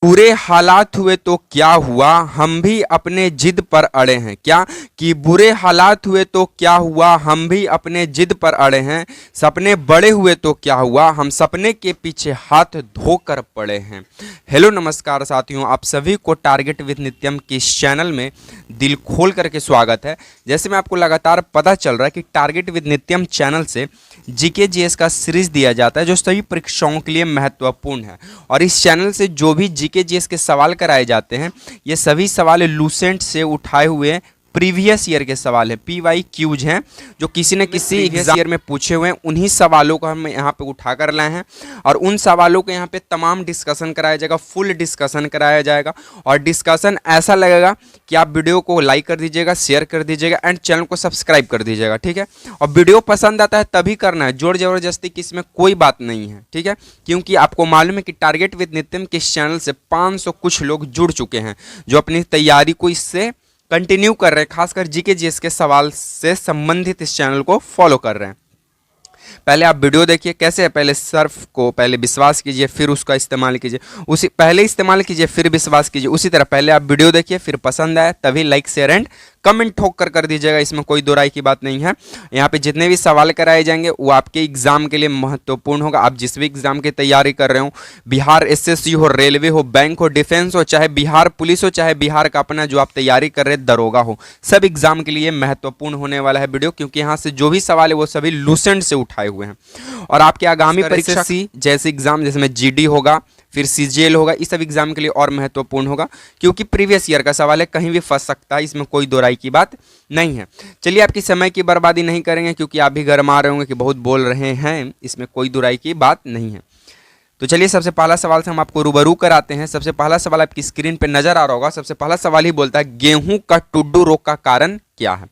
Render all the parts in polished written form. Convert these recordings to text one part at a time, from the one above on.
बुरे हालात हुए तो क्या हुआ, हम भी अपने जिद पर अड़े हैं। क्या कि बुरे हालात हुए तो क्या हुआ, हम भी अपने जिद पर अड़े हैं। सपने बड़े हुए तो क्या हुआ, हम सपने के पीछे हाथ धोकर पड़े हैं। हेलो नमस्कार साथियों, आप सभी को टारगेट विद नित्यम के इस चैनल में दिल खोल करके स्वागत है। जैसे मैं आपको लगातार पता चल रहा है कि टारगेट विद नित्यम चैनल से जीके जीएस का सीरीज दिया जाता है जो सभी परीक्षाओं के लिए महत्वपूर्ण है। और इस चैनल से जो भी जीके जीएस के सवाल कराए जाते हैं ये सभी सवाल लूसेंट से उठाए हुए प्रीवियस ईयर के सवाल है, पीवाई क्यूज हैं जो किसी न किसी एग्जाम ईयर में पूछे हुए हैं। उन्हीं सवालों को हम यहाँ पे उठा कर लाए हैं और उन सवालों को यहाँ पे तमाम डिस्कशन कराया जाएगा, फुल डिस्कशन कराया जाएगा। और डिस्कशन ऐसा लगेगा कि आप वीडियो को लाइक कर दीजिएगा, शेयर कर दीजिएगा एंड चैनल को सब्सक्राइब कर दीजिएगा, ठीक है। और वीडियो पसंद आता है तभी करना है, जोर जबरदस्ती की इसमें कोई बात नहीं है, ठीक है। क्योंकि आपको मालूम है कि टारगेट विद नित्यम के इस चैनल से 500 कुछ लोग जुड़ चुके हैं जो अपनी तैयारी को इससे कंटिन्यू कर रहे हैं, खासकर जीके जीएस के सवाल से संबंधित इस चैनल को फॉलो कर रहे हैं। पहले आप वीडियो देखिए कैसे है, पहले सर्फ को पहले विश्वास कीजिए फिर उसका इस्तेमाल कीजिए, उसी पहले इस्तेमाल कीजिए फिर विश्वास कीजिए। उसी तरह पहले आप वीडियो देखिए, फिर पसंद आए तभी लाइक शेयर एंड कमेंट ठोक कर दीजिएगा, इसमें कोई दो राय की बात नहीं है। यहाँ पे जितने भी सवाल कराए जाएंगे वो आपके एग्जाम के लिए महत्वपूर्ण होगा। आप जिस भी एग्जाम की तैयारी कर रहे हो, बिहार एसएससी हो, रेलवे हो, बैंक हो, डिफेंस हो, चाहे बिहार पुलिस हो, चाहे बिहार का अपना जो आप तैयारी कर रहे दरोगा हो, सब एग्जाम के लिए महत्वपूर्ण होने वाला है वीडियो। क्योंकि यहाँ से जो भी सवाल है वो सभी लूसेंट से उठाए हुए हैं। और आपके आगामी परीक्षा जैसे एग्जाम जिसमें जीडी होगा, फिर सीजीएल होगा, इस सब एग्जाम के लिए और महत्वपूर्ण होगा क्योंकि प्रीवियस ईयर का सवाल है, कहीं भी फंस सकता है, इसमें कोई दो राय की बात नहीं है। चलिए आपकी समय की बर्बादी नहीं करेंगे क्योंकि आप भी गरमा रहे होंगे कि बहुत बोल रहे हैं, इसमें कोई दो राय की बात नहीं है। तो चलिए सबसे पहला सवाल से हम आपको रूबरू कराते हैं। सबसे पहला सवाल आपकी स्क्रीन पर नजर आ रहा होगा। सबसे पहला सवाल ही बोलता है गेहूं का टुड्डू रोग का कारण क्या है।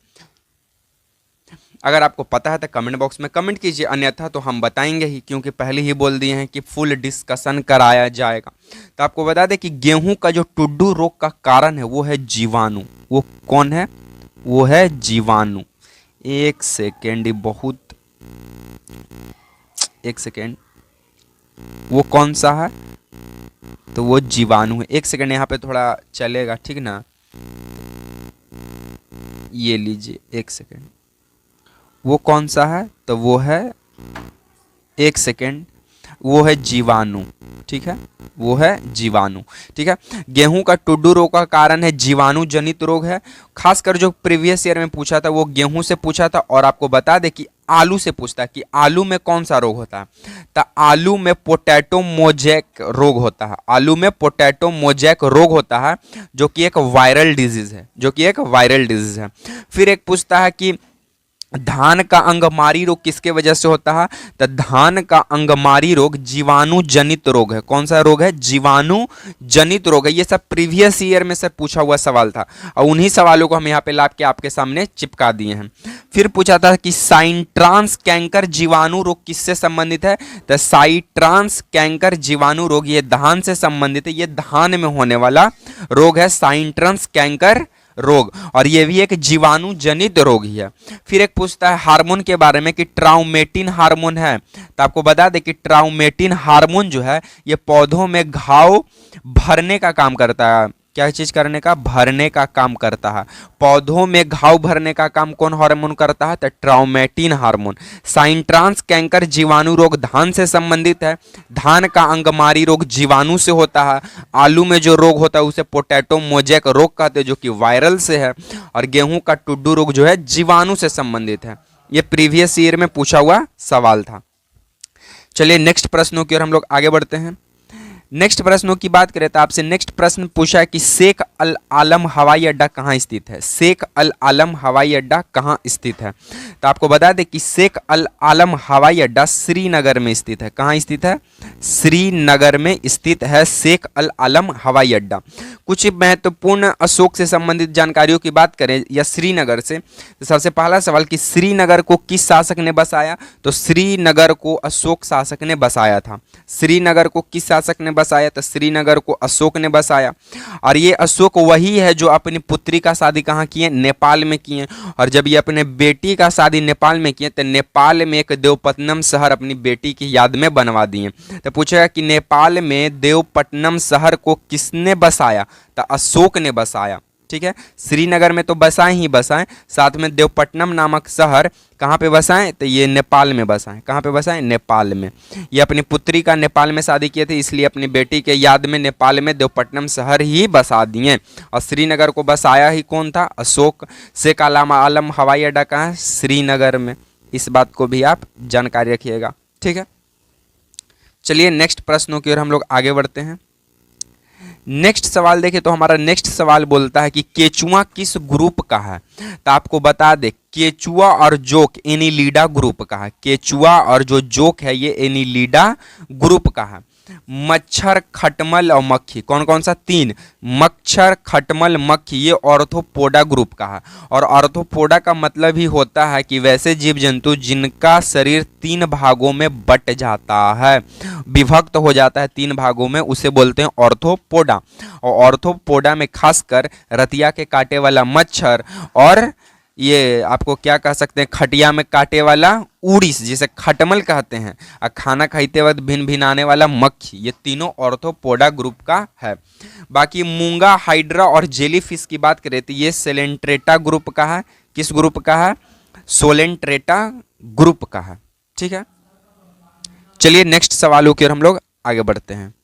अगर आपको पता है तो कमेंट बॉक्स में कमेंट कीजिए, अन्यथा तो हम बताएंगे ही क्योंकि पहले ही बोल दिए हैं कि फुल डिस्कशन कराया जाएगा। तो आपको बता दें कि गेहूं का जो टुड्डू रोग का कारण है वो है जीवाणु। वो कौन है? वो है जीवाणु। एक सेकेंड, एक सेकेंड, वो कौन सा है? तो वो जीवाणु है। एक सेकेंड यहाँ पे थोड़ा चलेगा, ठीक ना। ये लीजिए एक सेकेंड, वो कौन सा है? तो वो है, एक सेकेंड, वो है जीवाणु, ठीक है, वो है जीवाणु, ठीक है। गेहूं का टुड्डू रोग का कारण है जीवाणु जनित रोग है। खासकर जो प्रीवियस ईयर में पूछा था वो गेहूं से पूछा था। और आपको बता दे कि आलू से पूछता है कि आलू में कौन सा रोग होता है। तो आलू में पोटैटो मोजैक रोग होता है। आलू में पोटैटो मोजैक रोग होता है जो कि एक वायरल डिजीज है, जो कि एक वायरल डिजीज है। फिर एक पूछता है कि धान का अंगमारी रोग किसके वजह से होता है। तो धान का अंगमारी रोग जीवाणु जनित रोग है। कौन सा रोग है? जीवाणु जनित रोग है। ये सब प्रीवियस ईयर में सर पूछा हुआ सवाल था और उन्हीं सवालों को हम यहाँ पे ला के आपके सामने चिपका दिए हैं। फिर पूछा था कि साइट्रांस कैंकर जीवाणु रोग किससे संबंधित है। तो साइट्रांस कैंकर जीवाणु रोग ये धान से संबंधित है। ये धान में होने वाला रोग है, साइट्रांस कैंकर रोग, और ये भी एक जीवाणु जनित रोग ही है। फिर एक पूछता है हार्मोन के बारे में कि ट्राउमेटिन हार्मोन है। तो आपको बता दें कि ट्राउमेटिन हार्मोन जो है ये पौधों में घाव भरने का काम करता है। क्या चीज करने का? भरने का काम करता है। पौधों में घाव भरने का काम कौन हार्मोन करता है? तो ट्राउमेटिन हार्मोन। साइट्रांस कैंकर जीवाणु रोग धान से संबंधित है। धान का अंगमारी रोग जीवाणु से होता है। आलू में जो रोग होता है उसे पोटैटो मोजैक रोग कहते हैं जो कि वायरल से है। और गेहूं का टुड्डू रोग जो है जीवाणु से संबंधित है। यह प्रीवियस ईयर में पूछा हुआ सवाल था। चलिए नेक्स्ट प्रश्नों की ओर हम लोग आगे बढ़ते हैं। नेक्स्ट प्रश्नों की बात करें तो आपसे नेक्स्ट प्रश्न पूछा है कि शेख अल आलम हवाई अड्डा कहाँ स्थित है। शेख अल आलम हवाई अड्डा कहाँ स्थित है? तो आपको बता दें कि शेख अल आलम हवाई अड्डा श्रीनगर में स्थित है। कहाँ स्थित है? श्रीनगर में स्थित है शेख अल आलम हवाई अड्डा। कुछ महत्वपूर्ण अशोक से संबंधित जानकारियों की बात करें या श्रीनगर से, तो सबसे पहला सवाल कि श्रीनगर को किस शासक ने बसाया। तो श्रीनगर को अशोक शासक ने बसाया था। श्रीनगर को किस शासक ने बसाया? तो श्रीनगर को अशोक ने बसाया। और ये अशोक वही है जो अपनी पुत्री का शादी कहाँ किए? नेपाल में किए। और जब ये अपने बेटी का शादी नेपाल में किए तो नेपाल में एक देवपत्तनम शहर अपनी बेटी की याद में बनवा दिए। तो पूछेगा कि नेपाल में देवपत्तनम शहर को किसने बसाया? तो अशोक ने बसाया। ठीक है, श्रीनगर में तो बसाए ही बसाए, साथ में देवपट्टनम नामक शहर कहाँ पे बसाएं? तो ये नेपाल में बसाएं। कहाँ पे बसाएं? नेपाल में। ये अपनी पुत्री का नेपाल में शादी किए थे, इसलिए अपनी बेटी के याद में नेपाल में देवपट्टनम शहर ही बसा दिए। और श्रीनगर को बसाया ही कौन था? अशोक। शेख आलम हवाई अड्डा कहाँ है? श्रीनगर में। इस बात को भी आप जानकारी रखिएगा। ठीक है, चलिए नेक्स्ट प्रश्नों की ओर हम लोग आगे बढ़ते हैं। नेक्स्ट सवाल देखें तो हमारा नेक्स्ट सवाल बोलता है कि केचुआ किस ग्रुप का है? तो आपको बता दे, केचुआ और जोक एनिलिडा ग्रुप का है। केचुआ और जो जोक है ये एनिलिडा ग्रुप का है। मच्छर, खटमल और मक्खी, कौन कौन सा? 3। मच्छर, खटमल, मक्खी ये ऑर्थोपोडा ग्रुप का है। और ऑर्थोपोडा का मतलब ही होता है कि वैसे जीव जंतु जिनका शरीर 3 भागों में बट जाता है, विभक्त हो जाता है 3 भागों में, उसे बोलते हैं ऑर्थोपोडा। और ऑर्थोपोडा में खासकर रतिया के काटे वाला मच्छर और ये आपको क्या कह सकते हैं, खटिया में काटे वाला उड़ीस जिसे खटमल कहते हैं, और खाना खाते वक्त भिन भिनाने वाला मक्खी, ये तीनों ऑर्थोपोडा ग्रुप का है। बाकी मूंगा, हाइड्रा और जेलीफिश की बात करें तो ये सोलेंट्रेटा ग्रुप का है। किस ग्रुप का है? सोलेंट्रेटा ग्रुप का है। ठीक है, चलिए नेक्स्ट सवालों की ओर हम लोग आगे बढ़ते हैं।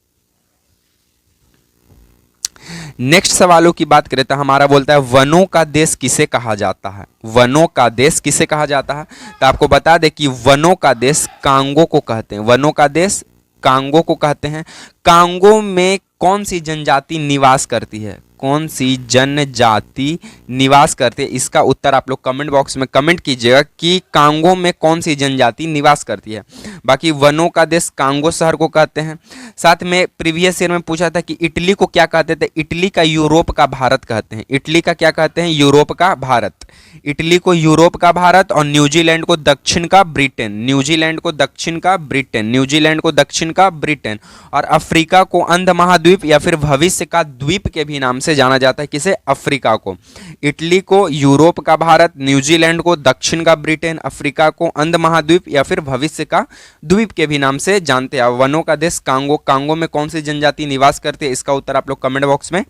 नेक्स्ट सवालों की बात करें तो हमारा बोलता है वनों का देश किसे कहा जाता है? वनों का देश किसे कहा जाता है? तो आपको बता दें कि वनों का देश कांगो को कहते हैं। वनों का देश कांगो को कहते हैं। कांगो में कौन सी जनजाति निवास करती है? कौन सी जनजाति निवास करती है? इसका उत्तर आप लोग कमेंट बॉक्स में कमेंट कीजिएगा कि कांगो में कौन सी जनजाति निवास करती है। बाकी वनों का देश कांगो शहर को कहते हैं। साथ में प्रीवियस ईयर में पूछा था कि इटली को क्या कहते थे? इटली का यूरोप का भारत कहते हैं। इटली का क्या कहते हैं? यूरोप का भारत। इटली को यूरोप का भारत और न्यूजीलैंड को दक्षिण का ब्रिटेन। न्यूजीलैंड को दक्षिण का ब्रिटेन। न्यूजीलैंड को दक्षिण का ब्रिटेन। और अफ्रीका को अंध महाद्वीप या फिर भविष्य का द्वीप के भी नाम से जाना जाता है। किसे? अफ्रीका को। इटली को यूरोप का भारत, न्यूजीलैंड को दक्षिण का ब्रिटेन, अफ्रीका को अंध महाद्वीप या फिर भविष्य का द्वीप के भी नाम से जानते हैं। वनों का देश कांगो। कांगो में कौन सी जनजाति निवास करती है? इसका उत्तर आप लोग कमेंट बॉक्स में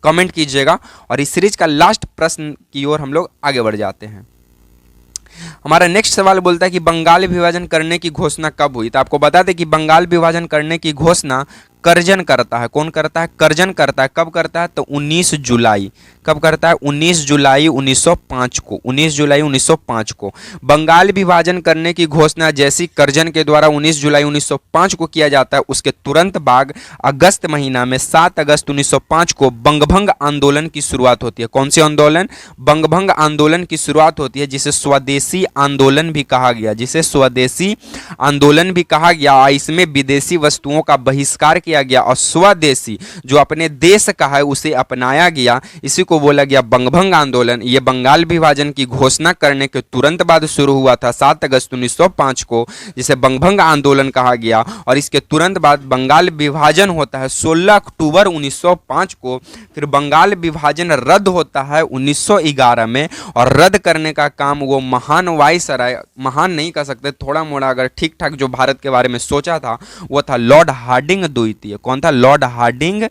कमेंट कीजिएगा। और इस सीरीज का लास्ट प्रश्न की ओर हम लोग आगे बढ़ जाते हैं। हमारा नेक्स्ट सवाल बोलता है कि बंगाल विभाजन करने की घोषणा कब हुई? तो आपको बता दें कि बंगाल विभाजन करने की घोषणा कर्जन करता है। कौन करता है? कर्जन करता है। कब करता है? तो 19 जुलाई। कब करता है? 19 जुलाई 1905 को। 19 जुलाई 1905 को बंगाल विभाजन करने की घोषणा जैसी कर्जन के द्वारा 19 जुलाई 1905 को किया जाता है, उसके तुरंत बाद अगस्त महीना में 7 अगस्त 1905 को बंगभंग आंदोलन की शुरुआत होती है। कौन सी आंदोलन? बंगभंग आंदोलन की शुरुआत होती है, जिसे स्वदेशी आंदोलन भी कहा गया। जिसे स्वदेशी आंदोलन भी कहा गया। इसमें विदेशी वस्तुओं का बहिष्कार किया गया और स्वदेशी जो अपने देश का है उसे अपनाया गया। इसी को बोला गया बंगभंग आंदोलन। यह बंगाल विभाजन की घोषणा करने के तुरंत बाद शुरू हुआ था 7 अगस्त 1905 को, जिसे बंगभंग आंदोलन कहा गया। और इसके तुरंत बाद बंगाल विभाजन होता है 16 अक्टूबर 1905 को। फिर बंगाल विभाजन रद्द होता है 1911 में। और रद्द करने का काम वो महान वायसराय, महान नहीं कह सकते, थोड़ा मोड़ा अगर ठीक ठाक जो भारत के बारे में सोचा था वो था लॉर्ड हार्डिंग द्वितीय। कौन था? लॉर्ड हार्डिंग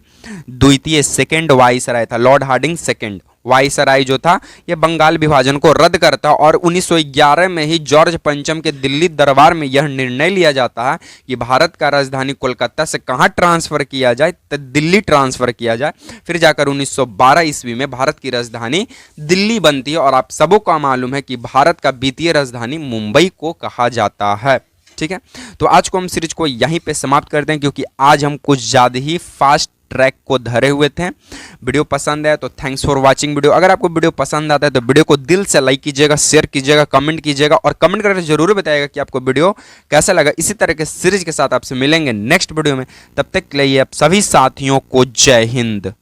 द्वितीय, सेकेंड वायसराय था। लॉर्ड हार्डिंग सेकेंड वायसराय जो था ये बंगाल विभाजन को रद्द करता। और 1911 में ही जॉर्ज पंचम के दिल्ली दरबार में यह निर्णय लिया जाता है कि भारत का राजधानी कोलकाता से कहां ट्रांसफर किया जाए? तो दिल्ली ट्रांसफर किया जाए। फिर जाकर 1912 ईस्वी में भारत की राजधानी दिल्ली बनती है। और आप सबों को मालूम है कि भारत का द्वितीय राजधानी मुंबई को कहा जाता है। ठीक है, तो आज को हम सीरीज को यहीं पे समाप्त करते हैं, क्योंकि आज हम कुछ ज़्यादा ही फास्ट ट्रैक को धरे हुए थे। वीडियो पसंद है तो थैंक्स फॉर वाचिंग वीडियो। अगर आपको वीडियो पसंद आता है तो वीडियो को दिल से लाइक कीजिएगा, शेयर कीजिएगा, कमेंट कीजिएगा और कमेंट करके जरूर बताइएगा कि आपको वीडियो कैसा लगा। इसी तरह के सीरीज के साथ आपसे मिलेंगे नेक्स्ट वीडियो में। तब तक के लिए आप सभी साथियों को जय हिंद।